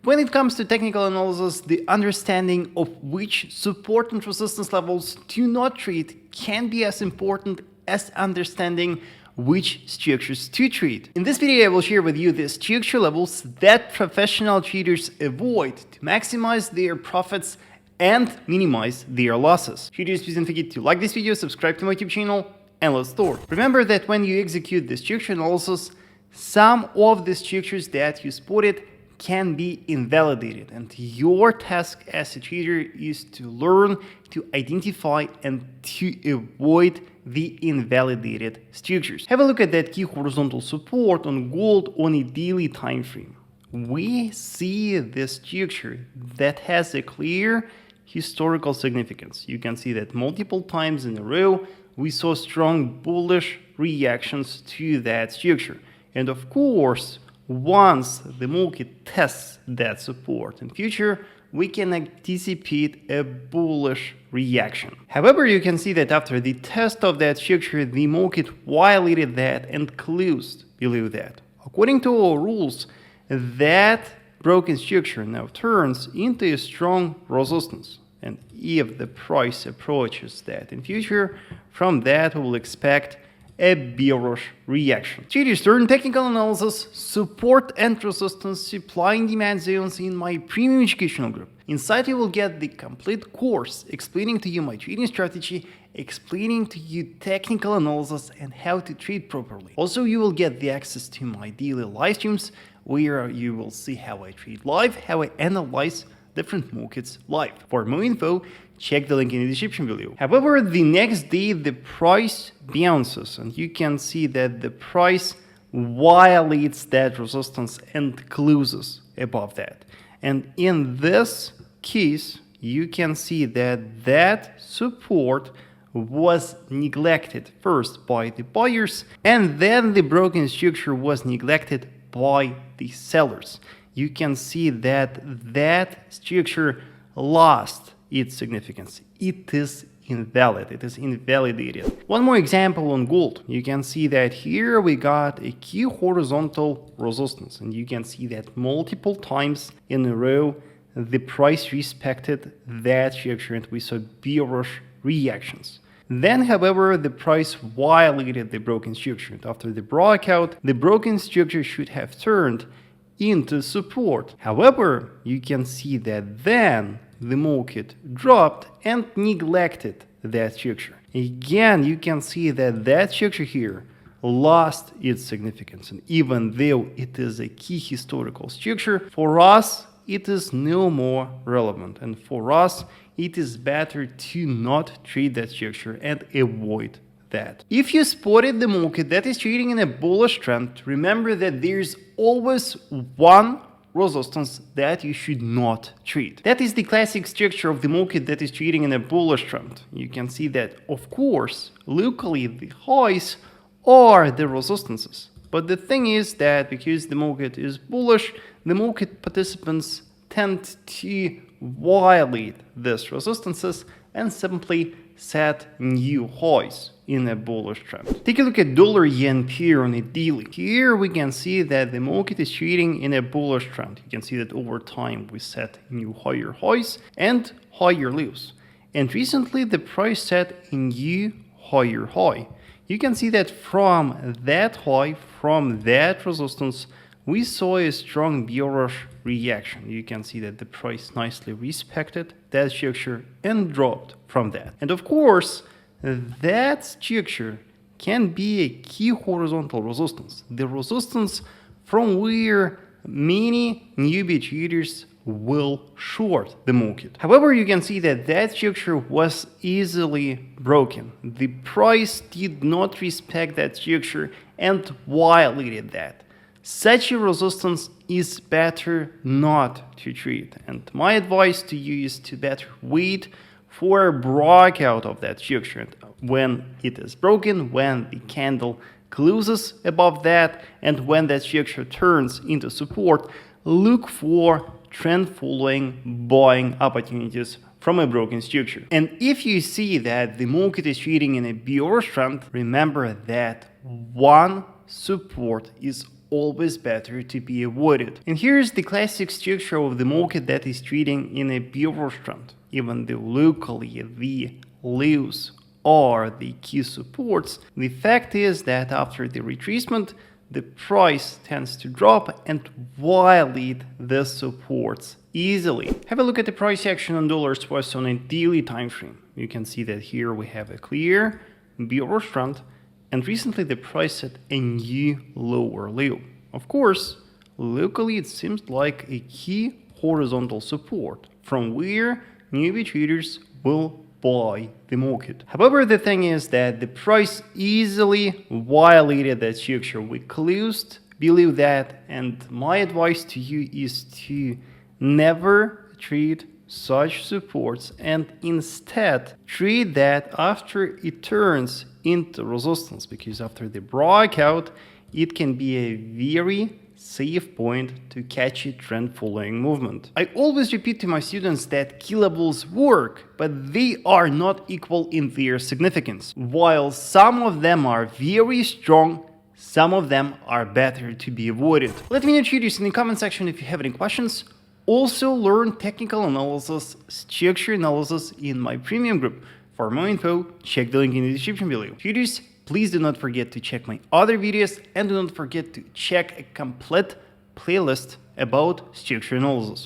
When it comes to technical analysis, the understanding of which support and resistance levels to not treat can be as important as understanding which structures to treat. In this video, I will share with you the structure levels that professional traders avoid to maximize their profits and minimize their losses. Traders, please don't forget to like this video, subscribe to my YouTube channel, and let's start. Remember that when you execute the structure analysis, some of the structures that you spotted can be invalidated, and your task as a trader is to learn to identify and to avoid the invalidated structures. Have a look at that key horizontal support on gold on a daily time frame. We see this structure that has a clear historical significance. You can see that multiple times in a row we saw strong bullish reactions to that structure. And of course, once the market tests that support in future, we can anticipate a bullish reaction. However, you can see that after the test of that structure, the market violated that and closed below that. According to our rules, that broken structure now turns into a strong resistance. And if the price approaches that in future, from that we will expect a bearish reaction. Traders, during technical analysis, support and resistance, supply and demand zones in my premium educational group. Inside you will get the complete course explaining to you my trading strategy, explaining to you technical analysis and how to trade properly. Also, you will get the access to my daily live streams where you will see how I trade live, how I analyze different markets live. For more info, check the link in the description below. However, the next day the price bounces and you can see that the price violates that resistance and closes above that. And in this case, you can see that that support was neglected first by the buyers and then the broken structure was neglected by the sellers. You can see that that structure lost its significance. It is invalid. It is invalidated. One more example on gold. You can see that here we got a key horizontal resistance, and you can see that multiple times in a row the price respected that structure and we saw bearish reactions. Then, however, the price violated the broken structure. And after the breakout, the broken structure should have turned into support. However, you can see that then the market dropped and neglected that structure. Again, you can see that that structure here lost its significance. And even though it is a key historical structure, for us, it is no more relevant. And for us, it is better to not trade that structure and avoid that. If you spotted the market that is trading in a bullish trend, remember that there's always one resistance that you should not trade. That is the classic structure of the market that is trading in a bullish trend. You can see that, of course, locally the highs are the resistances. But the thing is that because the market is bullish, the market participants tend to violate these resistances and simply set new highs in a bullish trend. Take a look at dollar yen pair on a daily. Here we can see that the market is trading in a bullish trend. You can see that over time we set new higher highs and higher lows. And recently the price set a new higher high. You can see that from that high, from that resistance, we saw a strong bearish reaction. You can see that the price nicely respected that structure and dropped from that. And of course, that structure can be a key horizontal resistance, the resistance from where many newbie traders will short the market. However, you can see that that structure was easily broken. The price did not respect that structure and violated that. Such a resistance is better not to trade. And my advice to you is to better wait for a breakout of that structure. When it is broken, when the candle closes above that, and when that structure turns into support, look for trend following buying opportunities from a broken structure. And if you see that the market is trading in a bearish trend, remember that one support is always better to be avoided. And here's the classic structure of the market that is trading in a bearish trend. Even though locally the lows are the key supports, the fact is that after the retracement, the price tends to drop and violate the supports easily. Have a look at the price action on dollars twice on a daily time frame. You can see that here we have a clear bearish trend, and recently the price set a new lower low. Of course, locally it seems like a key horizontal support from where newbie traders will buy the market. However, the thing is that the price easily violated that structure. We closed below that, and my advice to you is to never trade such supports and instead trade that after it turns into resistance, because after the breakout it can be a very safe point to catch a trend following movement. I always repeat to my students that key levels work, but they are not equal in their significance. While some of them are very strong, some of them are better to be avoided. Let me know your in the comment section if you have any questions. Also learn technical analysis, structure analysis in my premium group. For more info, check the link in the description below. Tutors, please do not forget to check my other videos and do not forget to check a complete playlist about structure analysis.